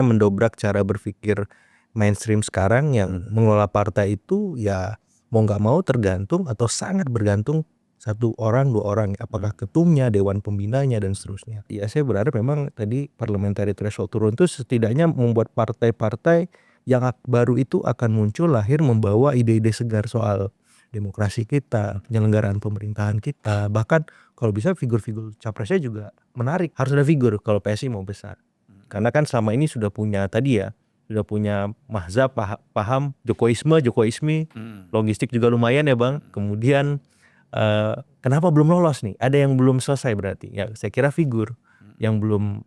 mendobrak cara berpikir mainstream sekarang yang mengelola partai itu ya mau nggak mau tergantung atau sangat bergantung satu orang, dua orang, apakah ketumnya, dewan pembinanya dan seterusnya. Ya saya berharap memang tadi parliamentary threshold turun itu setidaknya membuat partai-partai yang baru itu akan muncul lahir membawa ide-ide segar soal demokrasi kita, penyelenggaraan pemerintahan kita, bahkan kalau bisa figur-figur capresnya juga menarik. Harus ada figur kalau PSI mau besar. Karena kan selama ini sudah punya tadi ya, sudah punya mahzab paham Jokowisme, logistik juga lumayan ya Bang. Kemudian kenapa belum lolos nih? Ada yang belum selesai berarti. Ya saya kira figur yang belum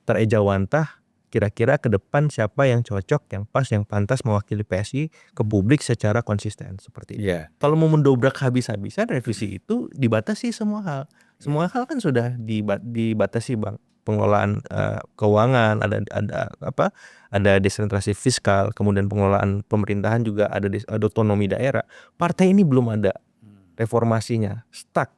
terejawantah. Kira-kira ke depan siapa yang cocok, yang pas, yang pantas mewakili PSI ke publik secara konsisten seperti itu. Kalau mau mendobrak habis-habisan revisi itu dibatasi semua hal. Semua hal kan sudah dibatasi Bang. Pengelolaan keuangan, ada desentralisasi fiskal, kemudian pengelolaan pemerintahan juga ada otonomi daerah. Partai ini belum ada reformasinya, stuck.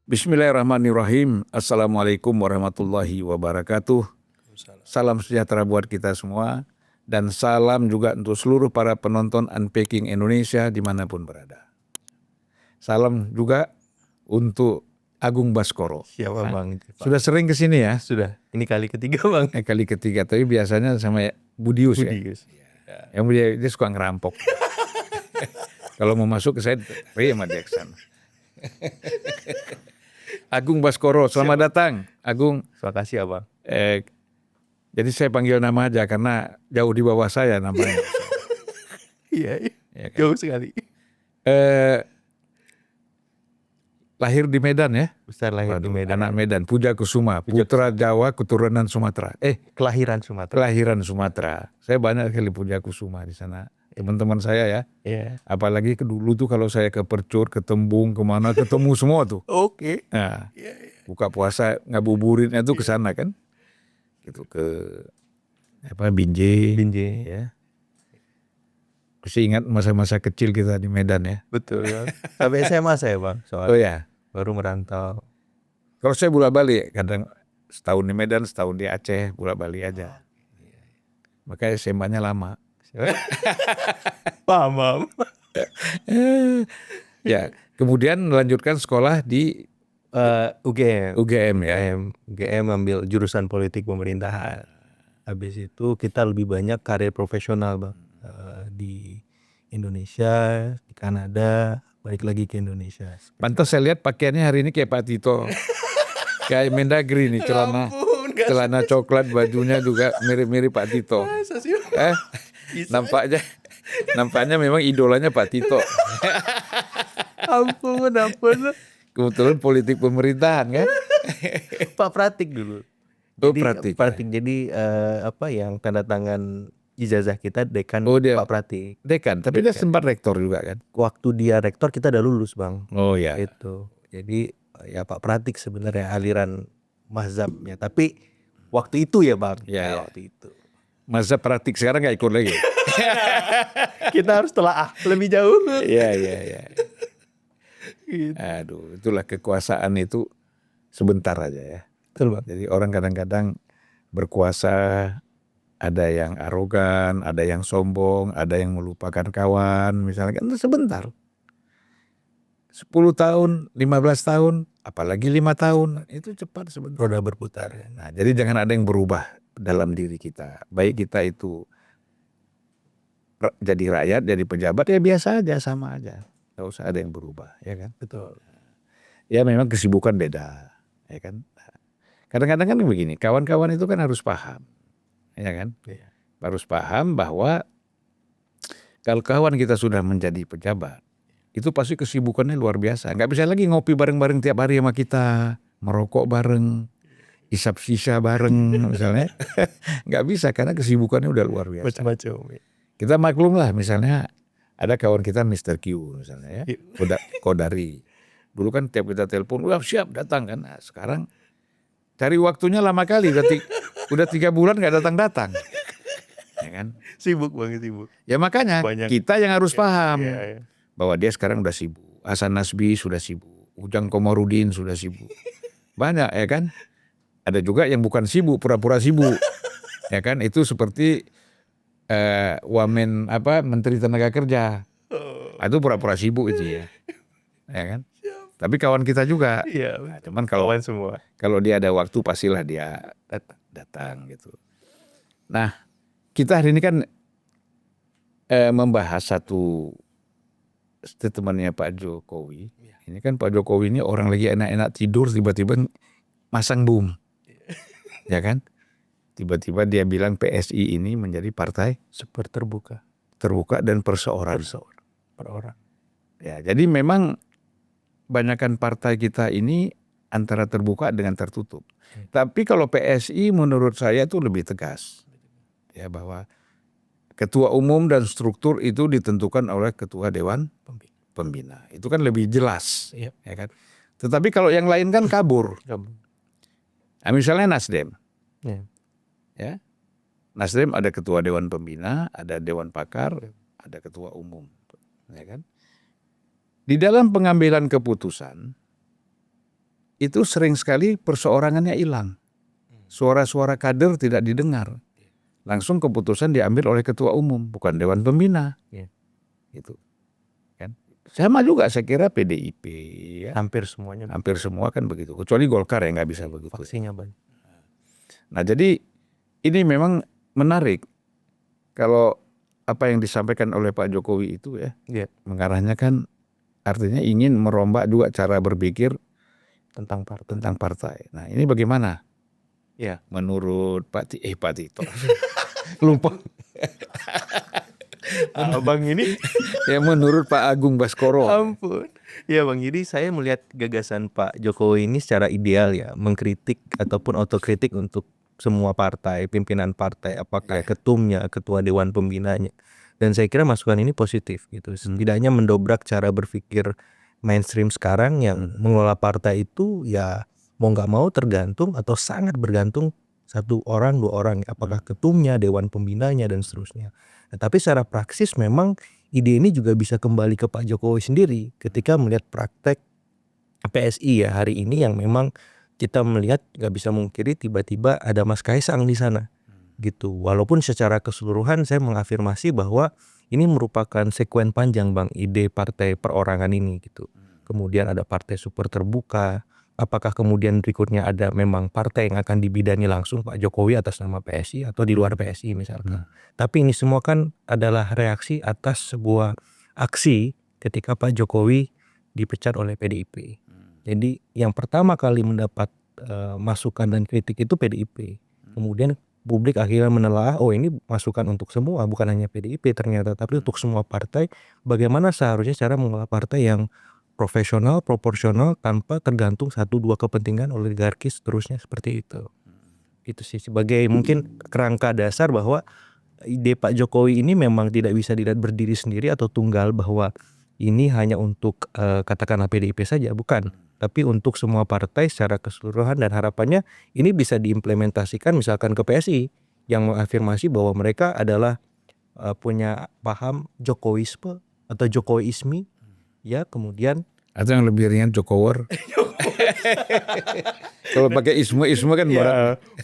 Bismillahirrahmanirrahim. Assalamualaikum warahmatullahi wabarakatuh. Salam sejahtera buat kita semua. Dan salam juga untuk seluruh para penonton Unpacking Indonesia dimanapun berada. Salam juga untuk Agung Baskoro. Siapa Bang? Sudah sering kesini ya? Sudah. Ini kali ketiga Bang. Kali ketiga, tapi biasanya sama Budius. Ya. Yang dia suka ngerampok. Kalau mau masuk ke saya, sama dia ke sana. Agung Baskoro, selamat datang. Agung. Terima kasih ya Bang. Jadi saya panggil nama aja karena jauh di bawah saya namanya. Iya, Ya kan? jauh sekali. Lahir di Medan ya? Besar lahir di Medan. Anak Medan, Puja Kusuma, putra Jawa keturunan Sumatera. Kelahiran Sumatera. Kelahiran Sumatera. Saya banyak sekali Puja Kusuma di sana. Teman-teman saya ya. Iya. Apalagi dulu tuh kalau saya ke Percut, ke Tembung, kemana ketemu semua tuh. Oke. Nah, buka puasa ngabuburitnya tuh ke sana kan. Gitu ke Binjai. Ya. Masih ingat masa-masa kecil kita di Medan ya. Betul ya. Sampai SMA saya Bang. Oh ya. Baru merantau. Kalau saya bolak-balik, kadang setahun di Medan, setahun di Aceh, bolak-balik aja. Makanya SMA-nya lama. Paham. Ya, kemudian melanjutkan sekolah di UGM. UGM ya. UGM ambil jurusan politik pemerintahan. Habis itu kita lebih banyak karir profesional Bang. Di Indonesia, di Kanada, balik lagi ke Indonesia. Pantas saya lihat pakaiannya hari ini kayak Pak Tito. Kayak Mendagri nih, celana coklat, bajunya juga mirip-mirip Pak Tito. Nampaknya memang idolanya Pak Tito. Ampun. Kebetulan politik pemerintahan kan? Pak Pratik dulu. Pratik. Jadi yang tanda tangan ijazah kita dekan Pak Pratik. Dekan, tapi dia sempat rektor juga kan? Waktu dia rektor kita udah lulus Bang. Oh ya. Itu. Jadi ya Pak Pratik sebenarnya aliran mazhabnya. Tapi waktu itu ya Bang. Ya. Waktu itu. Mazhab Pratik sekarang nggak ikut lagi. Kita harus telaah lebih jauh. Iya. Gitu. Aduh, itulah kekuasaan itu sebentar aja ya. Betul Bang. Jadi orang kadang-kadang berkuasa, ada yang arogan, ada yang sombong, ada yang melupakan kawan, misalnya kan sebentar. 10 tahun, 15 tahun, apalagi 5 tahun, itu cepat sebentar. Roda berputar. Nah, jadi jangan ada yang berubah dalam diri kita. Baik kita itu jadi rakyat, jadi pejabat, ya biasa aja, sama aja. Gak usah ada yang berubah, ya kan? Betul. Ya memang kesibukan beda, ya kan? Kadang-kadang kan begini, kawan-kawan itu kan harus paham, ya kan? Iya. Harus paham bahwa kalau kawan kita sudah menjadi pejabat, itu pasti kesibukannya luar biasa. Nggak bisa lagi ngopi bareng-bareng tiap hari sama kita, merokok bareng, isap sisa bareng misalnya. Nggak bisa karena kesibukannya udah luar biasa. Macam-macam. Kita maklum lah misalnya ada kawan kita Mr. Q misalnya ya, Kodari. Dulu kan tiap kita telepon, wah siap datang kan. Nah, sekarang cari waktunya lama kali, udah 3 bulan nggak datang-datang. Ya kan? Sibuk banget, sibuk. Ya makanya Banyak. kita yang harus paham Iya. bahwa dia sekarang udah sibuk. Hasan Nasbi sudah sibuk, Ujang Komarudin sudah sibuk. Banyak ya kan? Ada juga yang bukan sibuk, pura-pura sibuk. Ya kan? Itu seperti Menteri Tenaga Kerja. Itu pura-pura sibuk itu ya. Ya kan? Tapi kawan kita juga. Iya. Nah, cuman kalau semua dia ada waktu pastilah dia datang gitu. Nah, kita hari ini kan membahas satu statementnya Pak Jokowi. Ini kan Pak Jokowi ini orang lagi enak-enak tidur tiba-tiba masang bom. Ya kan? Tiba-tiba dia bilang PSI ini menjadi partai super terbuka dan perseorangan. per orang. Ya, jadi memang banyakkan partai kita ini antara terbuka dengan tertutup. Tapi kalau PSI menurut saya itu lebih tegas. Ya, bahwa ketua umum dan struktur itu ditentukan oleh ketua dewan pembina. Itu kan lebih jelas, ya kan. Tetapi kalau yang lain kan kabur. Nah, misalnya Nasdem. Ya. Nasdem ada ketua dewan pembina, ada dewan pakar, ada ketua umum, ya kan. Di dalam pengambilan keputusan itu sering sekali perseorangannya hilang. Suara-suara kader tidak didengar. Langsung keputusan diambil oleh ketua umum, bukan dewan pembina. Gitu. Kan? Sama juga saya kira PDIP ya. Hampir semuanya. Hampir semua kan begitu. Kecuali Golkar yang nggak bisa begitu. Faksinya banyak. Nah, jadi ini memang menarik kalau apa yang disampaikan oleh Pak Jokowi itu ya, mengarahnya kan artinya ingin merombak juga cara berpikir tentang partai. Nah, ini bagaimana? Ya, menurut Pak Tito. Lupa. Bang ini Ya menurut Pak Agung Baskoro. ampun. Ya Bang, jadi saya melihat gagasan Pak Jokowi ini secara ideal ya, mengkritik ataupun otokritik untuk semua partai, pimpinan partai, apakah ketumnya, ketua dewan pembinanya. Dan saya kira masukan ini positif gitu. Setidaknya mendobrak cara berpikir mainstream sekarang yang mengelola partai itu ya mau nggak mau tergantung atau sangat bergantung satu orang, dua orang, apakah ketumnya, dewan pembinanya dan seterusnya. Nah, tapi secara praksis memang ide ini juga bisa kembali ke Pak Jokowi sendiri ketika melihat praktek PSI ya hari ini yang memang kita melihat nggak bisa mungkiri tiba-tiba ada Mas Kaisang di sana gitu. Walaupun secara keseluruhan saya mengafirmasi bahwa ini merupakan sekuen panjang Bang ide partai perorangan ini gitu. Kemudian ada partai super terbuka. Apakah kemudian berikutnya ada memang partai yang akan dibidani langsung Pak Jokowi atas nama PSI atau di luar PSI misalkan. Tapi ini semua kan adalah reaksi atas sebuah aksi ketika Pak Jokowi dipecat oleh PDIP. Jadi yang pertama kali mendapat masukan dan kritik itu PDIP. Kemudian publik akhirnya menelaah, oh ini masukan untuk semua, bukan hanya PDIP ternyata, tapi untuk semua partai. Bagaimana seharusnya cara mengelola partai yang profesional, proporsional, tanpa tergantung 1-2 kepentingan oligarkis seterusnya seperti itu. Itu sih sebagai mungkin kerangka dasar bahwa ide Pak Jokowi ini memang tidak bisa dilihat berdiri sendiri atau tunggal bahwa ini hanya untuk katakanlah PDIP saja, bukan. Tapi untuk semua partai secara keseluruhan dan harapannya ini bisa diimplementasikan misalkan ke PSI yang mengafirmasi bahwa mereka adalah punya paham Jokowisme atau Jokowisme. Ya kemudian atau yang lebih ringan Jokower. Kalau pakai isme kan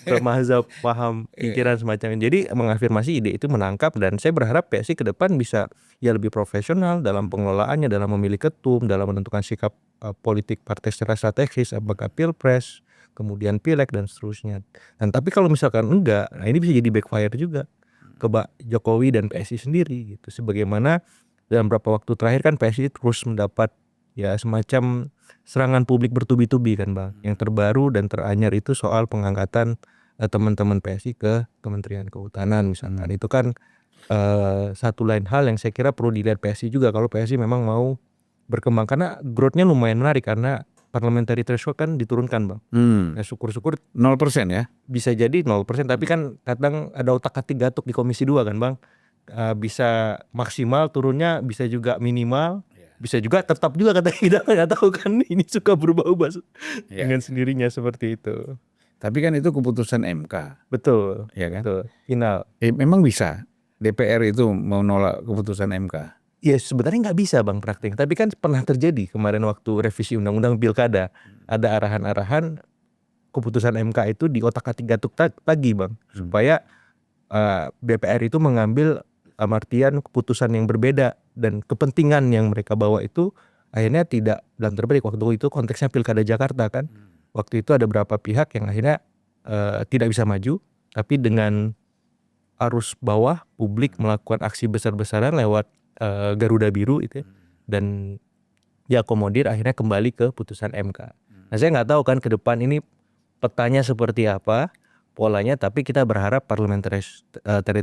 bermazhab paham pikiran semacam ini. Jadi mengafirmasi ide itu menangkap dan saya berharap PSI ke depan bisa ya lebih profesional dalam pengelolaannya, dalam memilih ketum, dalam menentukan sikap politik partai secara strategis, apakah pilpres, kemudian pileg dan seterusnya. Dan tapi kalau misalkan enggak, nah ini bisa jadi backfire juga ke Pak Jokowi dan PSI sendiri gitu. Sebagaimana dalam beberapa waktu terakhir kan PSI terus mendapat ya semacam serangan publik bertubi-tubi kan Bang. Yang terbaru dan teranyar itu soal pengangkatan teman-teman PSI ke Kementerian Kehutanan misalkan. Itu kan satu lain hal yang saya kira perlu dilihat PSI juga kalau PSI memang mau berkembang karena growth-nya lumayan menarik karena parliamentary threshold kan diturunkan Bang. Nah syukur-syukur 0% ya. bisa jadi 0%, tapi kan kadang ada otak-atik gatuk di Komisi 2 kan Bang. Bisa maksimal turunnya, bisa juga minimal, bisa juga tetap juga kata kita nggak tahu kan, ini suka berubah-ubah dengan sendirinya seperti itu. Tapi kan itu keputusan MK. Betul, Ya kan? betul. Final. Memang bisa DPR itu menolak keputusan MK. Ya sebenarnya nggak bisa Bang praktik, tapi kan pernah terjadi kemarin waktu revisi undang-undang pilkada, ada arahan-arahan keputusan MK itu di otak-atik gatuk lagi Bang, supaya DPR itu mengambil artian keputusan yang berbeda dan kepentingan yang mereka bawa itu akhirnya tidak dalam terbalik. Waktu itu konteksnya pilkada Jakarta kan, waktu itu ada beberapa pihak yang akhirnya tidak bisa maju, tapi dengan arus bawah publik melakukan aksi besar-besaran lewat Garuda Biru itu dan diakomodir akhirnya kembali ke putusan MK. Nah saya nggak tahu kan ke depan ini petanya seperti apa polanya, tapi kita berharap parliamentary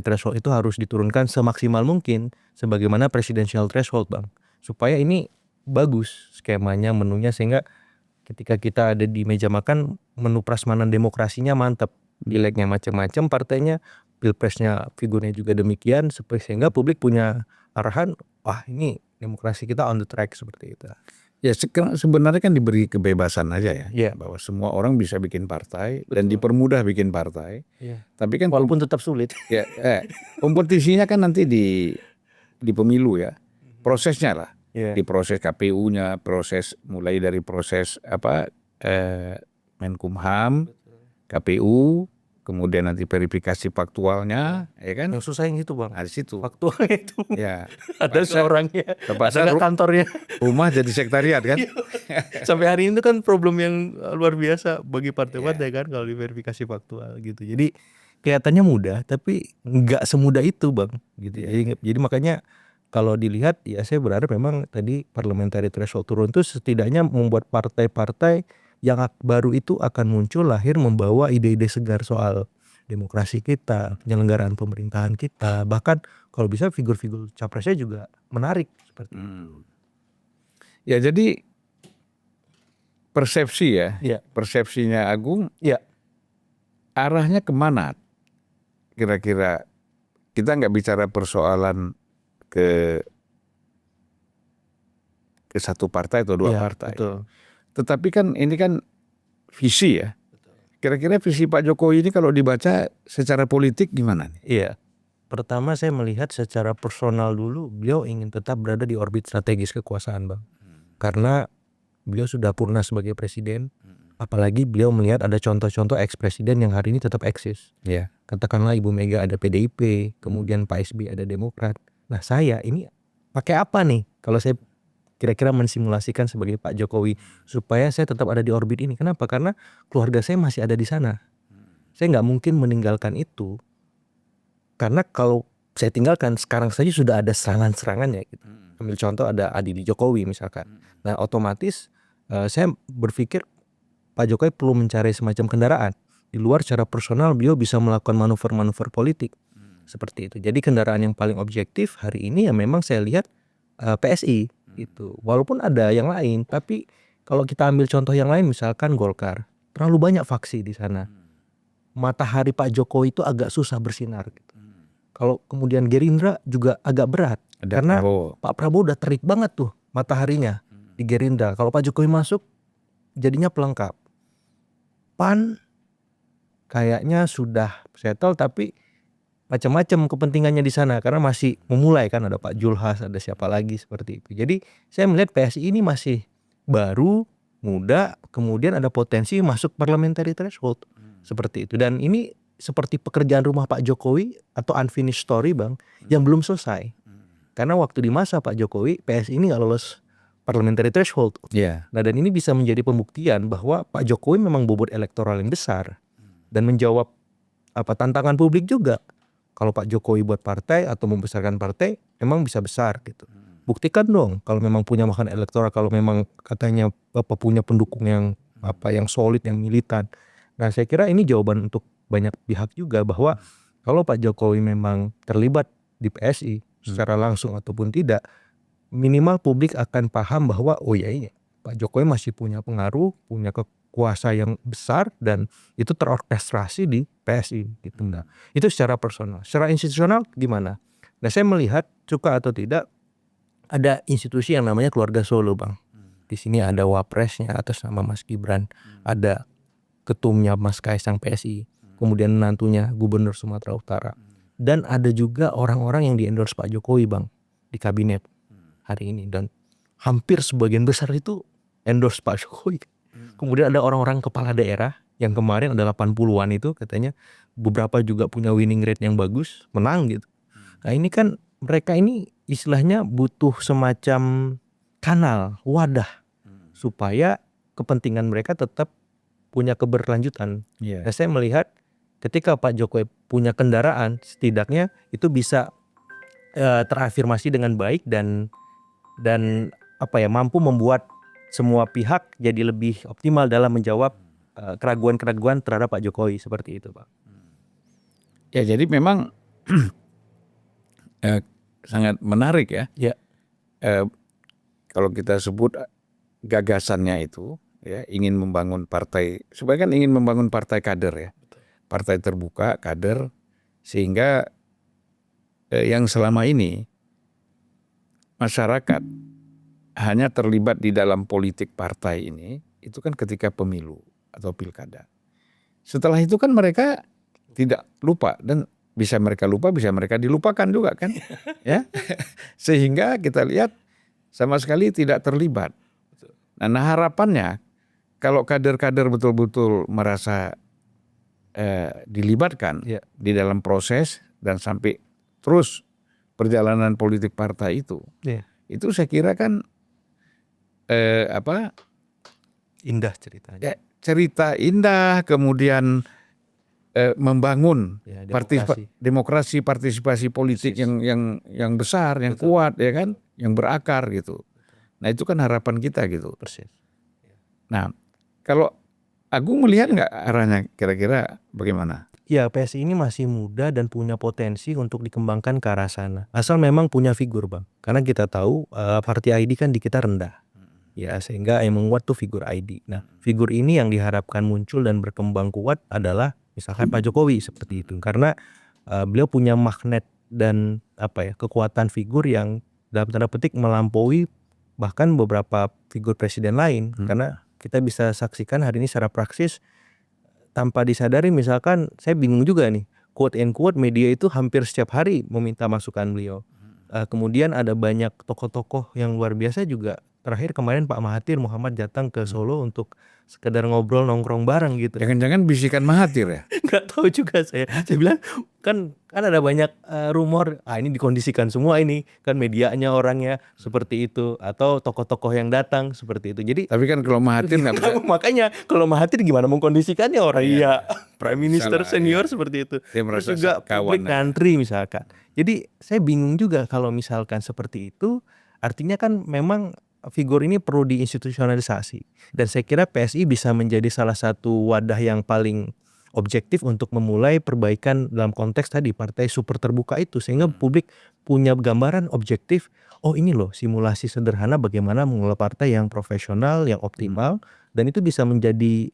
threshold itu harus diturunkan semaksimal mungkin sebagaimana presidential threshold Bang, supaya ini bagus skemanya, menunya, sehingga ketika kita ada di meja makan menu prasmanan demokrasinya mantap, pilegnya macam-macam partainya, pilpresnya figurnya juga demikian, sehingga publik punya arahan, wah ini demokrasi kita on the track seperti itu. Ya sebenarnya kan diberi kebebasan aja ya, bahwa semua orang bisa bikin partai. Betul. Dan dipermudah bikin partai. Tapi kan walaupun tetap sulit. Ya, kompetisinya kan nanti di pemilu ya, prosesnya lah, di proses KPU-nya, proses mulai dari proses Menkumham, KPU. Kemudian nanti verifikasi faktualnya, ya kan? Yang susah yang itu Bang. Di situ. Faktualnya itu. Ya. Ada seorangnya, ada kantornya. Rumah jadi sekretariat kan? Sampai hari ini kan problem yang luar biasa bagi partai-partai kan kalau diverifikasi faktual gitu. Jadi kelihatannya mudah, tapi nggak semudah itu Bang. Gitu. Jadi makanya kalau dilihat ya saya berharap memang tadi parliamentary threshold turun itu setidaknya membuat partai-partai yang baru itu akan muncul lahir membawa ide-ide segar soal demokrasi kita, penyelenggaraan pemerintahan kita, bahkan kalau bisa figur-figur capresnya juga menarik seperti itu. Ya jadi persepsi persepsinya Agung, arahnya kemana? Kira-kira kita nggak bicara persoalan ke satu partai atau dua partai. Betul. Tetapi kan ini kan visi ya. Kira-kira visi Pak Jokowi ini kalau dibaca secara politik gimana nih? Iya. Pertama saya melihat secara personal dulu beliau ingin tetap berada di orbit strategis kekuasaan Bang. Karena beliau sudah purna sebagai presiden. Apalagi beliau melihat ada contoh-contoh ex-presiden yang hari ini tetap eksis. Katakanlah Ibu Mega ada PDIP, kemudian Pak SBY ada Demokrat. Nah saya ini pakai apa nih kalau saya kira-kira mensimulasikan sebagai Pak Jokowi supaya saya tetap ada di orbit ini. Kenapa? Karena keluarga saya masih ada di sana. Saya nggak mungkin meninggalkan itu. Karena kalau saya tinggalkan sekarang saja sudah ada serangan-serangannya. Gitu. Ambil contoh ada Adi Jokowi misalkan. Nah otomatis saya berpikir Pak Jokowi perlu mencari semacam kendaraan. Di luar secara personal beliau bisa melakukan manuver-manuver politik. Seperti itu. Jadi kendaraan yang paling objektif hari ini ya memang saya lihat PSI. Gitu. Walaupun ada yang lain, tapi kalau kita ambil contoh yang lain misalkan Golkar, terlalu banyak faksi di sana. Matahari Pak Jokowi itu agak susah bersinar. Gitu. Kalau kemudian Gerindra juga agak berat, karena Pak Prabowo udah terik banget tuh mataharinya di Gerindra. Kalau Pak Jokowi masuk, jadinya pelengkap. PAN kayaknya sudah settle, tapi macam-macam kepentingannya di sana karena masih memulai kan, ada Pak Julhas, ada siapa lagi seperti itu. Jadi saya melihat PSI ini masih baru, muda, kemudian ada potensi masuk parliamentary threshold seperti itu. Dan ini seperti pekerjaan rumah Pak Jokowi atau unfinished story Bang yang belum selesai. Karena waktu di masa Pak Jokowi PSI ini nggak lolos parliamentary threshold. Nah dan ini bisa menjadi pembuktian bahwa Pak Jokowi memang bobot elektoral yang besar dan menjawab tantangan publik juga. Kalau Pak Jokowi buat partai atau membesarkan partai memang bisa besar gitu. Buktikan dong kalau memang punya makan elektoral, kalau memang katanya Bapak punya pendukung yang yang solid, yang militan. Nah saya kira ini jawaban untuk banyak pihak juga bahwa kalau Pak Jokowi memang terlibat di PSI secara langsung ataupun tidak, minimal publik akan paham bahwa oh ya ini Pak Jokowi masih punya pengaruh, punya kekuasa yang besar dan itu terorkestrasi di PSI gitu. Nah, itu secara personal. Secara institusional gimana? Nah, saya melihat suka atau tidak ada institusi yang namanya keluarga Solo, Bang. Di sini ada wapresnya atas nama Mas Gibran, ada ketumnya Mas Kaisang PSI, kemudian menantunya Gubernur Sumatera Utara. Dan ada juga orang-orang yang di-endorse Pak Jokowi, Bang, di kabinet hari ini. Dan hampir sebagian besar itu endorse Pak Jokowi. Kemudian ada orang-orang kepala daerah yang kemarin ada 80-an itu katanya beberapa juga punya winning rate yang bagus, menang gitu. Nah, ini kan mereka ini istilahnya butuh semacam kanal, wadah supaya kepentingan mereka tetap punya keberlanjutan. Nah, saya melihat ketika Pak Jokowi punya kendaraan, setidaknya itu bisa terafirmasi dengan baik dan apa ya, mampu membuat semua pihak jadi lebih optimal dalam menjawab keraguan-keraguan terhadap Pak Jokowi seperti itu, Pak. Ya, jadi memang sangat menarik ya. Ya. Kalau kita sebut gagasannya itu ya, ingin membangun partai, sebenarnya kan ingin membangun partai kader ya. Partai terbuka, kader, sehingga yang selama ini masyarakat hanya terlibat di dalam politik partai ini, itu kan ketika pemilu atau pilkada. Setelah itu kan mereka tidak lupa, dan bisa mereka lupa, bisa mereka dilupakan juga kan. Ya. Sehingga kita lihat sama sekali tidak terlibat. Nah, harapannya kalau kader-kader betul-betul merasa dilibatkan di dalam proses dan sampai terus perjalanan politik partai itu, itu saya kira kan indah ceritanya. Cerita indah, kemudian membangun demokrasi, partisipasi politik yang besar, yang kuat ya kan, yang berakar gitu. Nah, itu kan harapan kita gitu. Persis. Nah, kalau Agung melihat nggak arahnya kira-kira bagaimana? Ya, PSI ini masih muda dan punya potensi untuk dikembangkan ke arah sana. Asal memang punya figur, Bang. Karena kita tahu party ID kan di kita rendah. Ya, sehingga yang menguat tuh figur ID. Nah, figur ini yang diharapkan muncul dan berkembang kuat adalah misalkan Pak Jokowi seperti itu. Karena beliau punya magnet dan kekuatan figur yang dalam tanda petik melampaui bahkan beberapa figur presiden lain. Karena kita bisa saksikan hari ini secara praksis tanpa disadari, misalkan saya bingung juga nih, quote and quote media itu hampir setiap hari meminta masukan beliau. Kemudian ada banyak tokoh-tokoh yang luar biasa juga. Terakhir kemarin Pak Mahathir Muhammad datang ke Solo untuk sekedar ngobrol nongkrong bareng gitu. Jangan-jangan bisikan Mahathir ya? Nggak tahu juga saya. Saya bilang kan ada banyak rumor, ini dikondisikan semua ini kan medianya orangnya seperti itu atau tokoh-tokoh yang datang seperti itu. Jadi tapi kan kalau Mahathir nggak bisa. Makanya kalau Mahathir gimana mengkondisikannya orang Prime Minister senior seperti itu. Terus juga publik ngantri misalkan. Jadi saya bingung juga kalau misalkan seperti itu, artinya kan memang figur ini perlu diinstitusionalisasi. Dan saya kira PSI bisa menjadi salah satu wadah yang paling objektif untuk memulai perbaikan dalam konteks tadi partai super terbuka itu. Sehingga publik punya gambaran objektif, oh ini loh simulasi sederhana bagaimana mengelola partai yang profesional, yang optimal. Dan itu bisa menjadi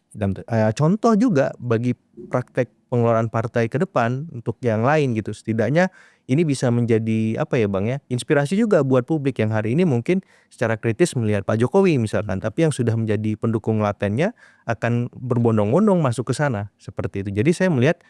contoh juga bagi praktek pengelolaan partai ke depan untuk yang lain gitu. Setidaknya ini bisa menjadi Bang ya, inspirasi juga buat publik yang hari ini mungkin secara kritis melihat Pak Jokowi misalkan, tapi yang sudah menjadi pendukung latennya akan berbondong-bondong masuk ke sana seperti itu. Jadi saya melihat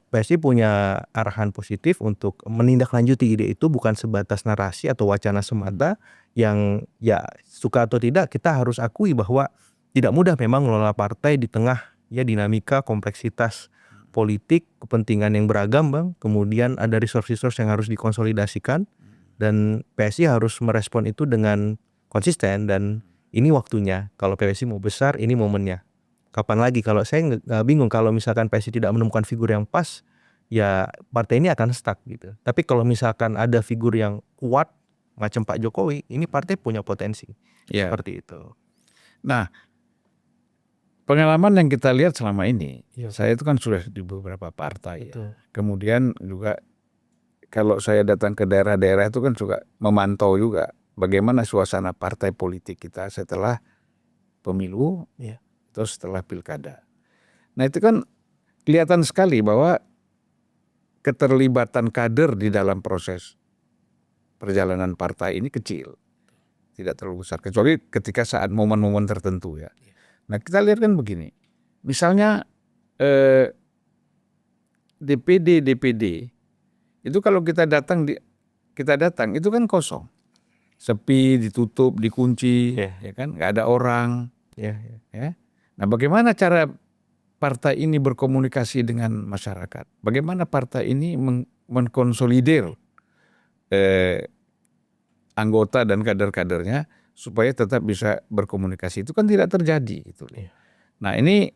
PSI punya arahan positif untuk menindaklanjuti ide itu, bukan sebatas narasi atau wacana semata yang ya suka atau tidak kita harus akui bahwa tidak mudah memang mengelola partai di tengah dinamika kompleksitas politik, kepentingan yang beragam, Bang. Kemudian ada resource-resource yang harus dikonsolidasikan dan PSI harus merespon itu dengan konsisten dan ini waktunya. Kalau PSI mau besar, ini momennya. Kapan lagi? Kalau saya bingung kalau misalkan PSI tidak menemukan figur yang pas, ya partai ini akan stuck gitu. Tapi kalau misalkan ada figur yang kuat macam Pak Jokowi, ini partai punya potensi. Seperti itu. Nah, pengalaman yang kita lihat selama ini, saya itu kan sudah di beberapa partai. Ya. Kemudian juga kalau saya datang ke daerah-daerah itu kan juga memantau juga bagaimana suasana partai politik kita setelah pemilu atau setelah pilkada. Nah itu kan kelihatan sekali bahwa keterlibatan kader di dalam proses perjalanan partai ini kecil, tidak terlalu besar, kecuali ketika saat momen-momen tertentu ya. Nah kita lihat kan begini, misalnya DPD itu kalau kita datang itu kan kosong, sepi, ditutup, dikunci, ya kan, nggak ada orang. Ya. Nah bagaimana cara partai ini berkomunikasi dengan masyarakat? Bagaimana partai ini mengkonsolidir anggota dan kader-kadernya supaya tetap bisa berkomunikasi? Itu kan tidak terjadi. Gitu. Nah ini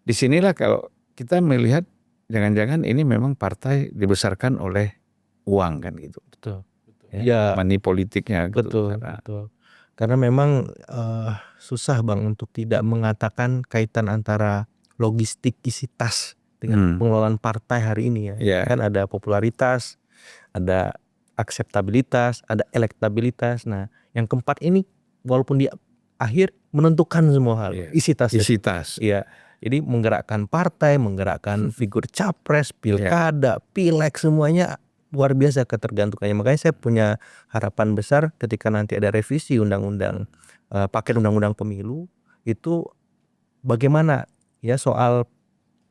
disinilah kalau kita melihat jangan-jangan ini memang partai dibesarkan oleh uang kan gitu. Betul. Ya, money politiknya. Betul. Gitu. Betul. Karena memang susah Bang untuk tidak mengatakan kaitan antara logistikisitas dengan pengelolaan partai hari ini ya. Kan ada popularitas, ada akseptabilitas, ada elektabilitas. Nah, yang keempat ini walaupun di akhir menentukan semua hal. Isitas. Iya. Jadi menggerakkan partai, menggerakkan figur capres, pilkada, pileg, semuanya luar biasa ketergantungannya. Makanya saya punya harapan besar ketika nanti ada revisi undang-undang paket undang-undang pemilu itu bagaimana ya soal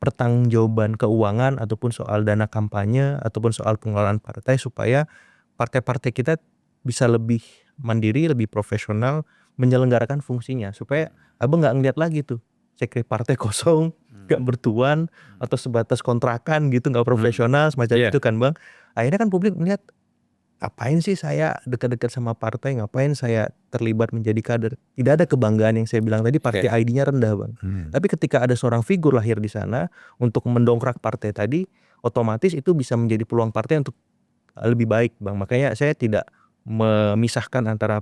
pertanggungjawaban keuangan ataupun soal dana kampanye ataupun soal pengelolaan partai supaya partai-partai kita bisa lebih mandiri, lebih profesional menyelenggarakan fungsinya supaya abang nggak ngeliat lagi tuh sekre partai kosong, nggak bertuan atau sebatas kontrakan gitu, nggak profesional semacam itu kan Bang. Akhirnya kan publik melihat ngapain sih saya dekat-dekat sama partai, ngapain saya terlibat menjadi kader. Tidak ada kebanggaan yang saya bilang tadi, partai ID-nya rendah Bang. Tapi ketika ada seorang figur lahir di sana untuk mendongkrak partai tadi, otomatis itu bisa menjadi peluang partai untuk lebih baik Bang. Makanya saya tidak memisahkan antara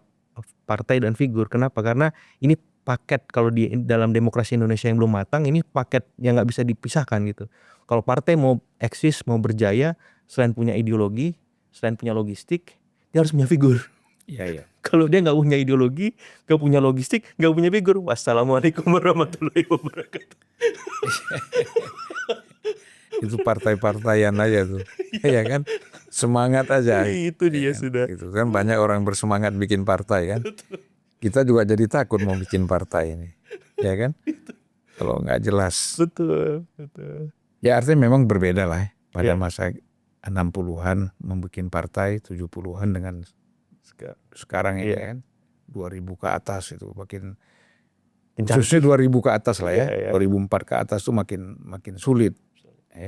partai dan figur. Kenapa? Karena ini paket, kalau di dalam demokrasi Indonesia yang belum matang, ini paket yang nggak bisa dipisahkan gitu. Kalau partai mau eksis, mau berjaya, selain punya ideologi, selain punya logistik, dia harus punya figur. Iya. Kalau dia nggak punya ideologi, nggak punya logistik, nggak punya figur, wassalamualaikum warahmatullahi wabarakatuh. Itu partai-partaian aja tuh, ya kan, semangat aja. Itu dia sudah. Itu kan banyak orang bersemangat bikin partai kan. Kita juga jadi takut mau bikin partai ini, ya kan? Kalau nggak jelas. Betul. Ya artinya memang berbeda lah pada masa 60-an membuat partai, 70-an dengan sekarang ini kan 2000 ke atas itu makin, khususnya 2000 ke atas lah ya. 2004 ke atas tuh makin sulit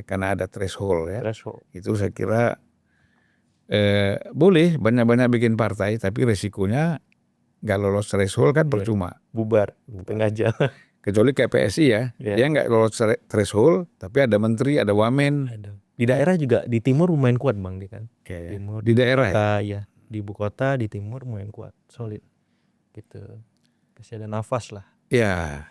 karena ada threshold ya. Itu saya kira boleh banyak-banyak bikin partai, tapi resikonya nggak lolos threshold kan percuma, bubar tengah jalan. Kecuali kayak PSI ya, dia nggak lolos threshold, tapi ada menteri, ada wamen. Di daerah juga, di timur lumayan kuat Bang dia kan. Timur, di daerah ya, di ibu kota, di timur lumayan kuat, solid gitu. Masih ada nafas lah. Ya,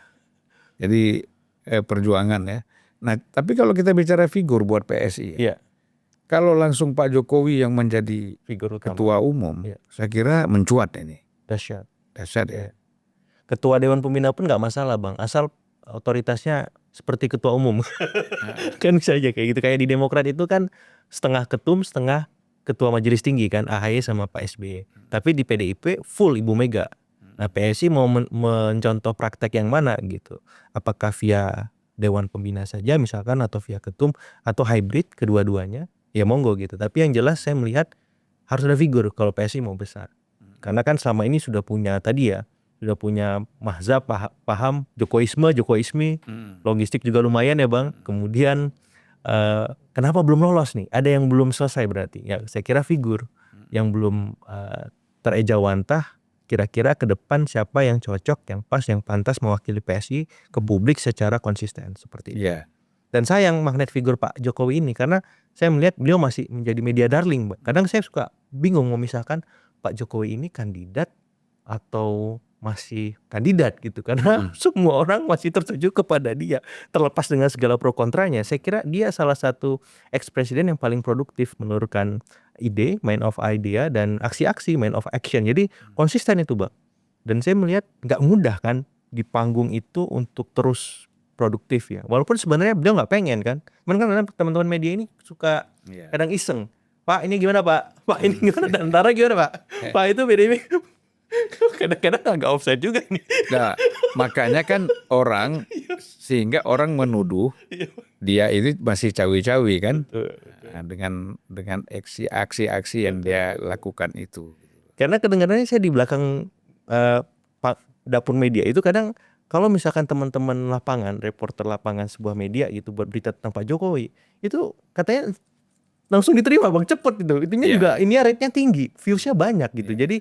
jadi perjuangan ya. Nah, tapi kalau kita bicara figur buat PSI, kalau langsung Pak Jokowi yang menjadi figur utama, ketua umum, saya kira mencuat ini. Dahsyat ya. Ketua Dewan Pembina pun nggak masalah Bang, asal otoritasnya seperti ketua umum. Kan bisa aja kayak gitu. Kayak di Demokrat itu kan setengah ketum, setengah ketua majelis tinggi kan, AHY sama Pak SBY. Tapi di PDIP full Ibu Mega. Nah PSI mau mencontoh praktek yang mana gitu. Apakah via Dewan Pembina saja misalkan, atau via ketum, atau hybrid kedua-duanya, ya monggo gitu. Tapi yang jelas saya melihat harus ada figur kalau PSI mau besar. Karena kan selama ini sudah punya sudah punya mahzab, paham Jokowisme, logistik juga lumayan ya Bang. Kemudian kenapa belum lolos nih? Ada yang belum selesai berarti. Ya saya kira figur yang belum terejawantah. Kira-kira ke depan siapa yang cocok, yang pas, yang pantas mewakili PSI ke publik secara konsisten seperti itu. Dan sayang magnet figur Pak Jokowi ini, karena saya melihat beliau masih menjadi media darling. Kadang saya suka bingung memisahkan Pak Jokowi ini kandidat atau masih kandidat gitu karena semua orang masih tertuju kepada dia terlepas dengan segala pro kontranya. Saya kira dia salah satu ex-presiden yang paling produktif menurunkan ide, mind of idea dan aksi-aksi, mind of action. Jadi konsisten itu Bang. Dan saya melihat nggak mudah kan di panggung itu untuk terus produktif ya. Walaupun sebenarnya beliau nggak pengen kan. Cuman kan teman-teman media ini suka kadang iseng. Pak ini gimana Pak? Pak ini gimana? Dan antara gimana Pak? Pak itu BDB kadang-kadang agak offside juga nih. Nah, makanya kan sehingga orang menuduh dia ini masih cawi-cawi kan. Nah, dengan aksi-aksi yang dia lakukan itu. Karena kedengarannya saya di belakang dapur media itu kadang kalau misalkan teman-teman lapangan, reporter lapangan sebuah media gitu buat berita tentang Pak Jokowi, itu katanya langsung diterima Bang, cepet itu. Itunya juga ini rate-nya tinggi, views-nya banyak gitu. Jadi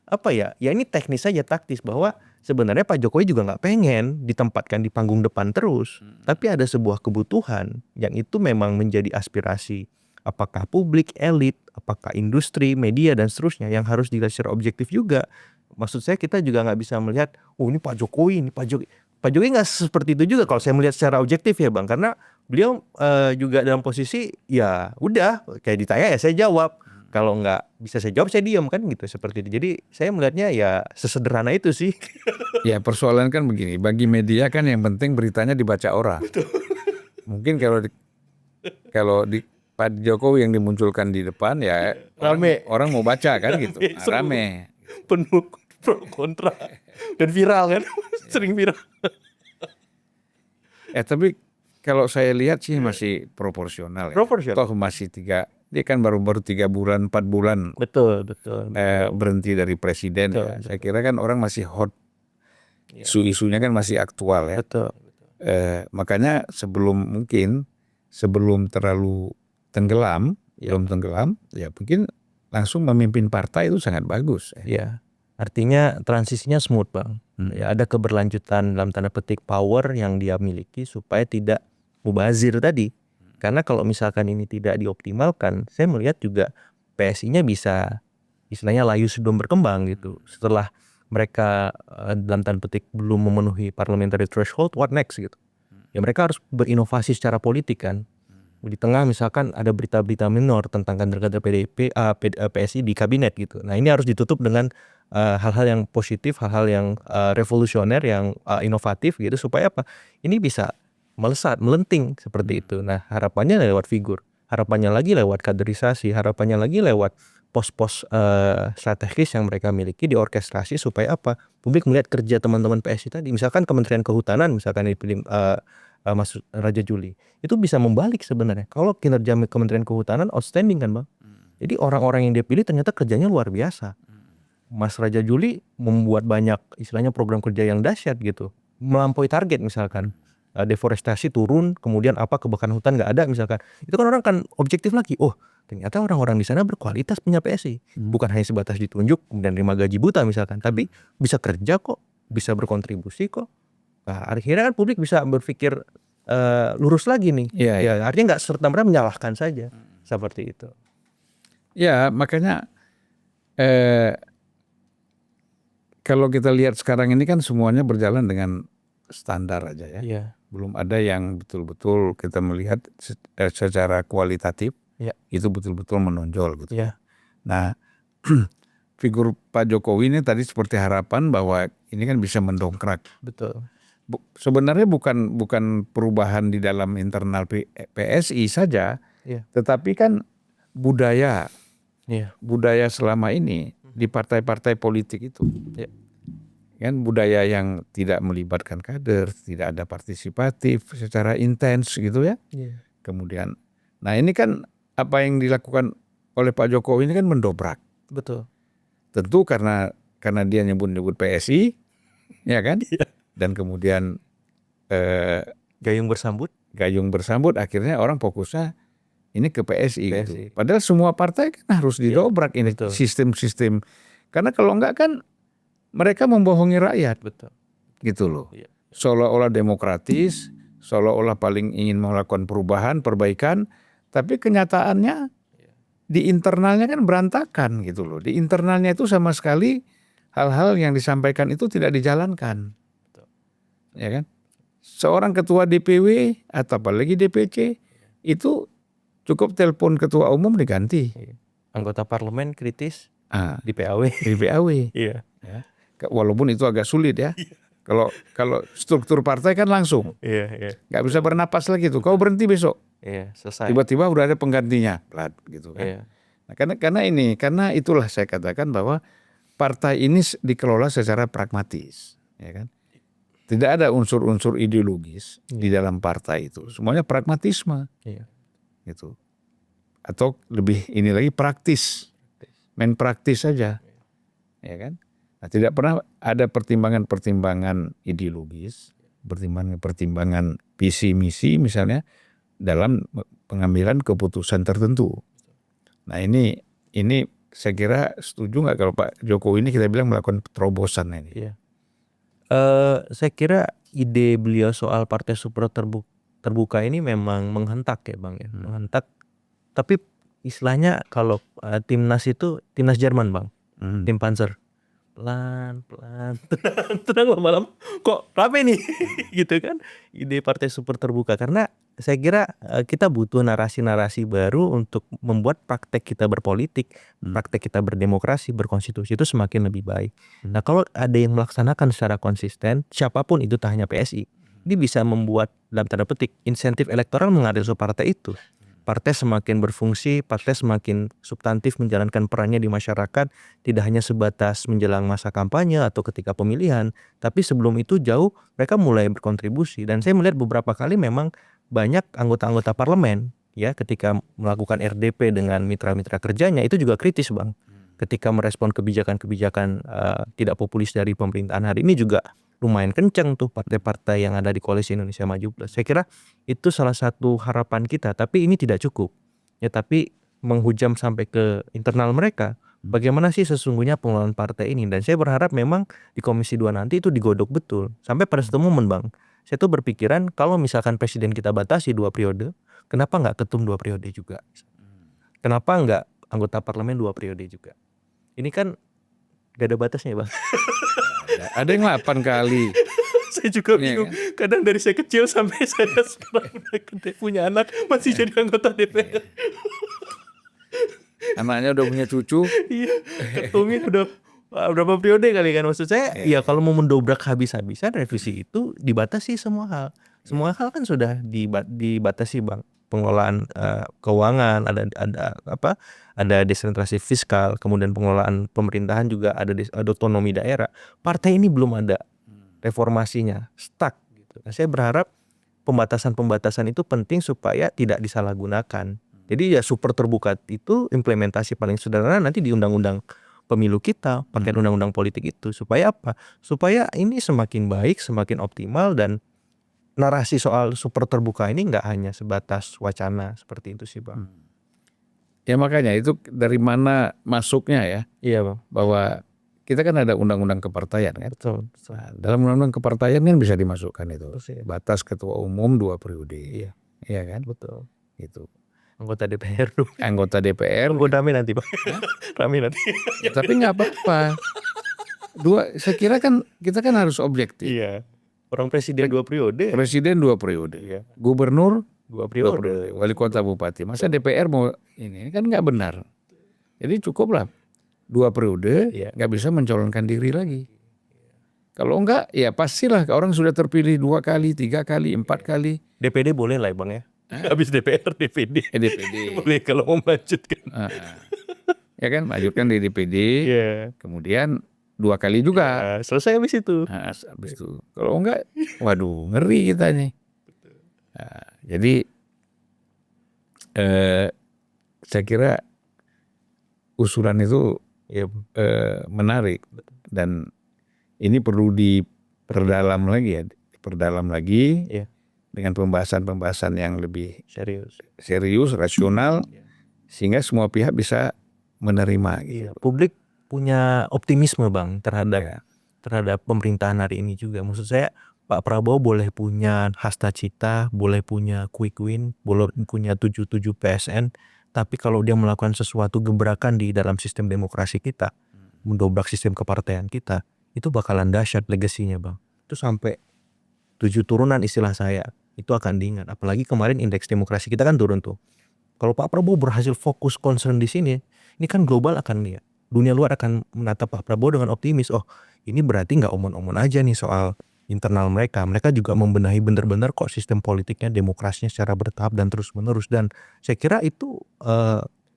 apa ya ini teknis saja, taktis, bahwa sebenarnya Pak Jokowi juga nggak pengen ditempatkan di panggung depan terus, tapi ada sebuah kebutuhan yang itu memang menjadi aspirasi apakah publik, elit, apakah industri, media dan seterusnya yang harus dilihat secara objektif juga. Maksud saya kita juga nggak bisa melihat ini Pak Jokowi, Pak Jokowi nggak seperti itu juga kalau saya melihat secara objektif ya Bang, karena beliau juga dalam posisi ya udah kayak ditanya ya saya jawab. Kalau nggak bisa saya jawab saya diam kan gitu, seperti itu. Jadi saya melihatnya ya sesederhana itu sih. Ya persoalan kan begini, bagi media kan yang penting beritanya dibaca orang. Betul. Mungkin kalau di Pak Jokowi yang dimunculkan di depan ya Rame. orang mau baca kan gitu, rame. Penuh pro kontra dan viral kan, sering viral. Tapi kalau saya lihat sih masih proporsional. Proporsional. Toh masih dia kan baru 3 bulan 4 bulan Betul. berhenti dari presiden. Betul. Saya kira kan orang masih hot, isu-isunya kan masih aktual ya. Betul. Makanya sebelum terlalu tenggelam, belum tenggelam, ya mungkin langsung memimpin partai itu sangat bagus. Ya, artinya transisinya smooth Bang. Ya, ada keberlanjutan dalam tanda petik power yang dia miliki supaya tidak mubazir tadi. Karena kalau misalkan ini tidak dioptimalkan, saya melihat juga PSI-nya bisa istilahnya layu sebelum berkembang gitu. Setelah mereka dalam tanda petik belum memenuhi parliamentary threshold, what next gitu. Ya mereka harus berinovasi secara politik kan. Di tengah misalkan ada berita-berita minor tentang kader-kader PSI di kabinet gitu. Nah ini harus ditutup dengan hal-hal yang positif, hal-hal yang revolusioner, yang inovatif gitu, supaya apa? Ini bisa melesat, melenting seperti itu. Nah harapannya lewat figur, harapannya lagi lewat kaderisasi, harapannya lagi lewat pos-pos strategis yang mereka miliki diorkestrasi supaya apa? Publik melihat kerja teman-teman PSI tadi. Misalkan Kementerian Kehutanan misalkan dipilih Mas Raja Juli, itu bisa membalik sebenarnya. Kalau kinerja Kementerian Kehutanan outstanding kan Bang. Jadi orang-orang yang dia pilih ternyata kerjanya luar biasa. Mas Raja Juli membuat banyak istilahnya program kerja yang dahsyat gitu, melampaui target misalkan. Deforestasi turun, kemudian kebakaran hutan nggak ada misalkan. Itu kan orang kan objektif lagi. Oh ternyata orang-orang di sana berkualitas punya PSI. Bukan hanya sebatas ditunjuk dan terima gaji buta misalkan, tapi bisa kerja kok, bisa berkontribusi kok. Nah, akhirnya kan publik bisa berpikir lurus lagi nih. Ya, artinya nggak serta-merta menyalahkan saja seperti itu. Ya makanya kalau kita lihat sekarang ini kan semuanya berjalan dengan standar aja ya. Iya. Belum ada yang betul-betul kita melihat secara kualitatif itu betul-betul menonjol gitu. Iya. Nah figur Pak Jokowi ini tadi seperti harapan bahwa ini kan bisa mendongkrak. Betul. Sebenarnya bukan perubahan di dalam internal PSI saja, tetapi kan budaya selama ini di partai-partai politik itu, kan budaya yang tidak melibatkan kader, tidak ada partisipatif secara intens gitu ya. Kemudian, nah ini kan apa yang dilakukan oleh Pak Jokowi ini kan mendobrak. Betul. Tentu karena dia nyebut PSI, ya kan? Dan kemudian gayung bersambut akhirnya orang fokusnya ini ke PSI. Gitu. Padahal semua partai kan harus didobrak ini sistem-sistem, karena kalau enggak kan mereka membohongi rakyat. Betul. Gitu loh. Seolah-olah demokratis, seolah-olah paling ingin melakukan perubahan, perbaikan, tapi kenyataannya di internalnya kan berantakan gitu loh. Di internalnya itu sama sekali hal-hal yang disampaikan itu tidak dijalankan. Ya kan? Seorang ketua DPW atau apalagi DPC itu cukup telepon ketua umum diganti. Anggota parlemen kritis Ah, di PAW. di PAW. Iya. Ya. Walaupun itu agak sulit ya. Kalau struktur partai kan langsung. Iya. Nggak bisa bernapas lagi tuh. Kau berhenti besok. Iya, selesai. Tiba-tiba udah ada penggantinya. Plat, gitu kan. Iya. Nah, karena itulah saya katakan bahwa partai ini dikelola secara pragmatis, ya kan? Tidak ada unsur-unsur ideologis di dalam partai itu. Semuanya pragmatisme. Iya. Gitu. Atau lebih ini lagi praktis. Main praktis saja. Ya kan? Nah, tidak pernah ada pertimbangan-pertimbangan ideologis, pertimbangan visi misi misalnya dalam pengambilan keputusan tertentu. Nah, ini saya kira setuju nggak kalau Pak Jokowi ini kita bilang melakukan terobosan ini? Iya. Saya kira ide beliau soal partai super terbuka ini memang menghentak ya Bang ya. Menghentak. Tapi istilahnya kalau timnas itu timnas Jerman Bang. Tim Panzer. Pelan, tenang lama-lama kok rame nih gitu kan, ide partai super terbuka. Karena saya kira kita butuh narasi-narasi baru untuk membuat praktek kita berpolitik, praktek kita berdemokrasi, berkonstitusi itu semakin lebih baik. Nah, kalau ada yang melaksanakan secara konsisten, siapapun itu, tak hanya PSI, ini bisa membuat dalam tanda petik insentif elektoral mengalir partai itu. Partai semakin berfungsi, partai semakin substantif menjalankan perannya di masyarakat, tidak hanya sebatas menjelang masa kampanye atau ketika pemilihan, tapi sebelum itu jauh mereka mulai berkontribusi. Dan saya melihat beberapa kali memang banyak anggota-anggota parlemen ya ketika melakukan RDP dengan mitra-mitra kerjanya itu juga kritis Bang. Ketika merespon kebijakan-kebijakan tidak populis dari pemerintahan hari ini juga lumayan kenceng tuh partai-partai yang ada di Koalisi Indonesia Maju Plus. Saya kira itu salah satu harapan kita, tapi ini tidak cukup. Ya, tapi menghujam sampai ke internal mereka. Bagaimana sih sesungguhnya pengelolaan partai ini? Dan saya berharap memang di Komisi 2 nanti itu digodok betul. Sampai pada satu momen Bang, saya tuh berpikiran kalau misalkan presiden kita batasi 2 periode, kenapa nggak ketum 2 periode juga? Kenapa nggak anggota parlemen 2 periode juga? Ini kan gak ada batasnya Bang. Ada yang 8 kali. Saya juga Iya, bingung. Kadang dari saya kecil sampai saya sekarang udah gede punya anak masih jadi anggota DPR. Anaknya udah punya cucu. Iya, ketumnya udah berapa periode kali kan, maksud saya. Ya kalau mau mendobrak habis-habisan revisi itu dibatasi semua hal. Semua hal kan sudah dibatasi Bang. Pengelolaan keuangan, ada desentralisasi fiskal, kemudian pengelolaan pemerintahan juga ada otonomi daerah. Partai ini belum ada reformasinya, stuck gitu. Nah, saya berharap pembatasan-pembatasan itu penting supaya tidak disalahgunakan. Jadi ya super terbuka itu implementasi paling sederhana nanti di undang-undang pemilu kita, pakai undang-undang politik itu. Supaya apa? Supaya ini semakin baik, semakin optimal, dan narasi soal super terbuka ini nggak hanya sebatas wacana seperti itu sih Bang. Ya makanya itu dari mana masuknya ya. Iya Bang. Bahwa kita kan ada undang-undang kepartaian kan. Betul. Nah, dalam undang-undang kepartaian kan bisa dimasukkan itu. Betul. Batas ketua umum 2 periode. Iya. Iya kan? Betul. Gitu. Anggota DPR dulu. Anggota DPR. Rame nanti Bang. Rame nanti. Tapi nggak apa-apa. Saya kira kan kita kan harus objektif. Iya. Orang presiden 2 periode. Presiden 2 periode. Iya. Gubernur 2 2 periode. periode. Wali kota bupati. Masa DPR mau ini kan nggak benar. Jadi cukuplah 2 periode, Iya. nggak bisa mencalonkan diri lagi. Kalau enggak, ya pastilah orang sudah terpilih 2 kali, 3 kali, 4 kali. DPD boleh lah Bang ya. Habis DPR DPD. DPD. Boleh kalau mau melanjutkan. Ya kan, lanjutkan di DPD. Iya. Kemudian 2 kali juga. Nah, selesai habis itu. Nah, habis itu. Kalau enggak, waduh, ngeri kita nih. Nah, jadi saya kira usulan itu Iya. menarik dan ini perlu diperdalam lagi ya, Iya. dengan pembahasan-pembahasan yang lebih Serius. rasional, sehingga semua pihak bisa menerima. Iya. Publik punya optimisme Bang terhadap pemerintahan hari ini juga. Maksud saya Pak Prabowo boleh punya hasta cita, boleh punya quick win, boleh punya 77 PSN, tapi kalau dia melakukan sesuatu gebrakan di dalam sistem demokrasi kita, mendobrak sistem kepartean kita, itu bakalan dahsyat legasinya Bang. Itu sampai 7 turunan istilah saya, itu akan diingat. Apalagi kemarin indeks demokrasi kita kan turun tuh. Kalau Pak Prabowo berhasil fokus concern di sini, ini kan global akan lihat. Dunia luar akan menatap Pak Prabowo dengan optimis. Oh, ini berarti nggak omon-omon aja nih soal internal mereka. Mereka juga membenahi benar-benar kok sistem politiknya, demokrasinya secara bertahap dan terus-menerus. Dan saya kira itu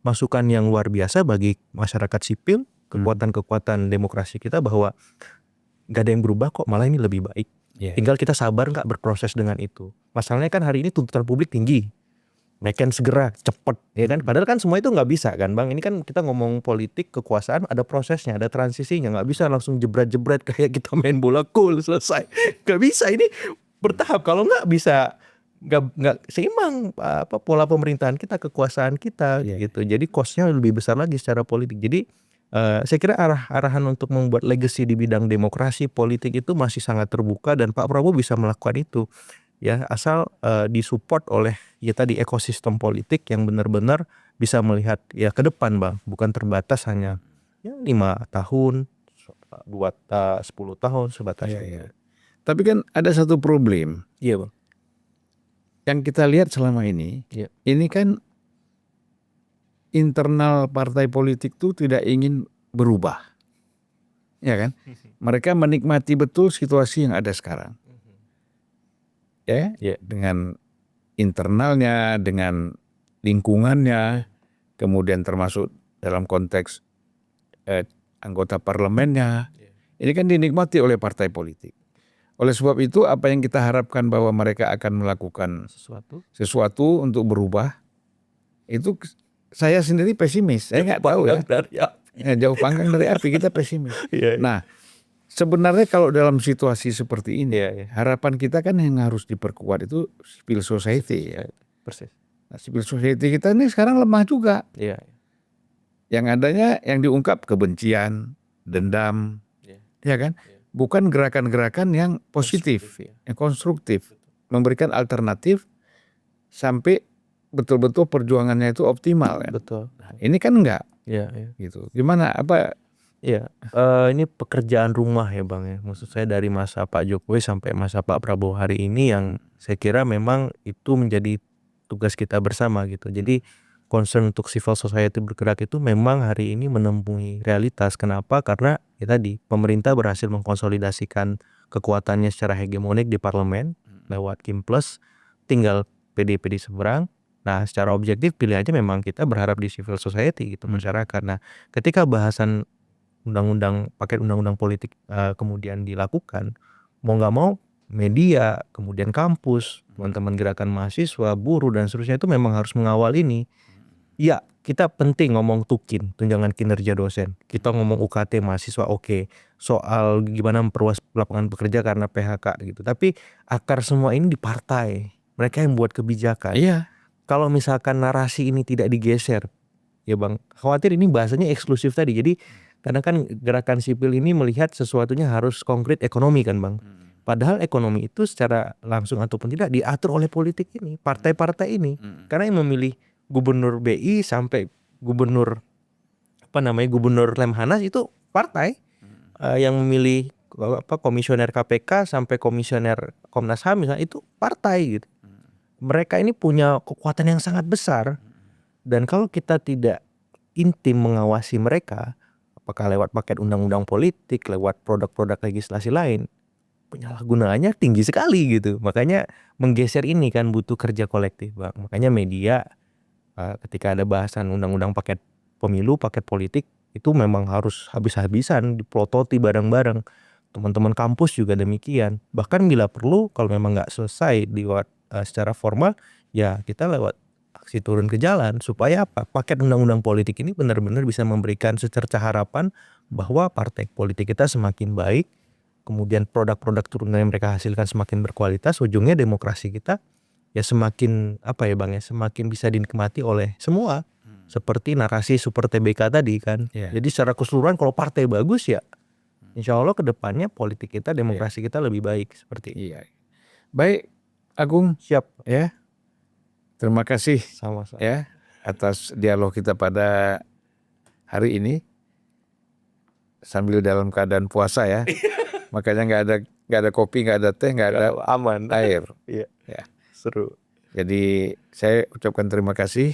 masukan yang luar biasa bagi masyarakat sipil, kekuatan-kekuatan demokrasi kita bahwa nggak ada yang berubah kok, malah ini lebih baik. Tinggal kita sabar nggak berproses dengan itu. Masalahnya kan hari ini tuntutan publik tinggi. Mereka segera, cepet, ya kan? Padahal kan semua itu nggak bisa kan Bang. Ini kan kita ngomong politik, kekuasaan, ada prosesnya, ada transisinya. Nggak bisa langsung jebret-jebret kayak kita main bola cool selesai. Nggak bisa, ini bertahap. Kalau nggak bisa, nggak seimbang pola pemerintahan kita, kekuasaan kita gitu. Jadi cost-nya lebih besar lagi secara politik. Jadi saya kira arahan untuk membuat legacy di bidang demokrasi politik itu masih sangat terbuka dan Pak Prabowo bisa melakukan itu ya, asal disupport oleh ya tadi ekosistem politik yang benar-benar bisa melihat ya ke depan Bang, bukan terbatas hanya ya 5 tahun, 10 tahun sebatas itu. Tapi kan ada satu problem. Iya Bang. Yang kita lihat selama ini, ini kan internal partai politik itu tidak ingin berubah, ya kan? Mereka menikmati betul situasi yang ada sekarang, ya, dengan internalnya, dengan lingkungannya, kemudian termasuk dalam konteks anggota parlemennya, ini kan dinikmati oleh partai politik. Oleh sebab itu, apa yang kita harapkan bahwa mereka akan melakukan sesuatu untuk berubah, itu saya sendiri pesimis. Saya nggak tahu ya. Jauh panggang dari api, kita pesimis. Nah, sebenarnya kalau dalam situasi seperti ini, harapan kita kan yang harus diperkuat itu civil society. Persis. Nah, civil society kita ini sekarang lemah juga. Yang adanya yang diungkap kebencian, dendam, ya kan? Bukan gerakan-gerakan yang positif, yang konstruktif, memberikan alternatif sampai betul-betul perjuangannya itu optimal ya. Betul. Nah, ini kan enggak. Gitu. Gimana ini pekerjaan rumah ya Bang ya. Maksud saya dari masa Pak Jokowi sampai masa Pak Prabowo hari ini yang saya kira memang itu menjadi tugas kita bersama gitu. Jadi concern untuk civil society bergerak itu memang hari ini menemui realitas. Kenapa? Karena ya tadi pemerintah berhasil mengkonsolidasikan kekuatannya secara hegemonik di parlemen lewat Kim Plus, tinggal PDIP di seberang. Nah, secara objektif pilihannya memang kita berharap di civil society gitu, masyarakat. Nah, ketika bahasan paket undang-undang politik kemudian dilakukan, mau nggak mau media, kemudian kampus, teman-teman gerakan mahasiswa, buruh dan seterusnya itu memang harus mengawal ini. Ya, kita penting ngomong tukin, tunjangan kinerja dosen. Kita ngomong UKT mahasiswa oke. Soal gimana memperluas lapangan pekerja karena PHK gitu. Tapi akar semua ini di partai. Mereka yang buat kebijakan. Kalau misalkan narasi ini tidak digeser, ya Bang, khawatir ini bahasanya eksklusif tadi. Jadi karena kan gerakan sipil ini melihat sesuatunya harus konkret ekonomi kan Bang. Padahal ekonomi itu secara langsung ataupun tidak diatur oleh politik ini, partai-partai ini. Karena yang memilih gubernur BI sampai gubernur gubernur Lemhanas itu partai. Yang memilih komisioner KPK sampai komisioner Komnas HAM misalnya itu partai gitu. Mereka ini punya kekuatan yang sangat besar, dan kalau kita tidak intim mengawasi mereka, apakah lewat paket undang-undang politik, lewat produk-produk legislasi lain, penyalahgunaannya tinggi sekali gitu. Makanya menggeser ini kan butuh kerja kolektif Bang. Makanya media ketika ada bahasan undang-undang paket pemilu, paket politik, itu memang harus habis-habisan diplototi bareng-bareng. Teman-teman kampus juga demikian. Bahkan bila perlu kalau memang nggak selesai lewat secara formal, ya kita lewat aksi turun ke jalan supaya apa? Paket undang-undang politik ini benar-benar bisa memberikan secerca harapan bahwa partai politik kita semakin baik, kemudian produk-produk turunan yang mereka hasilkan semakin berkualitas, ujungnya demokrasi kita ya semakin semakin bisa dinikmati oleh semua. Seperti narasi Super TBK tadi kan. Jadi secara keseluruhan kalau partai bagus ya insya Allah kedepannya politik kita, demokrasi kita lebih baik seperti itu. Baik Agung, siap ya. Terima kasih sama-sama ya atas dialog kita pada hari ini. sambil dalam keadaan puasa ya. Makanya nggak ada kopi, nggak ada teh, nggak ada Aman. air. Iya. Ya. Seru. Jadi saya ucapkan terima kasih.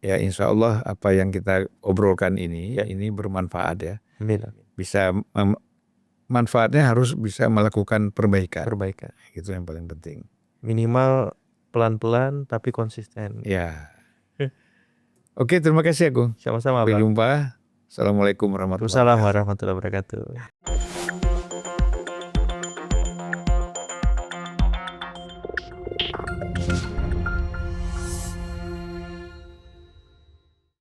Ya insya Allah apa yang kita obrolkan ini bermanfaat ya. Amin. Bisa manfaatnya harus bisa melakukan perbaikan. Perbaikan. Itu yang paling penting. Minimal pelan-pelan tapi konsisten. Ya. Oke, terima kasih Agung. Sama-sama, Sampai Bang. jumpa. Assalamualaikum warahmatullahi Waalaikumsalam warahmatullahi wabarakatuh.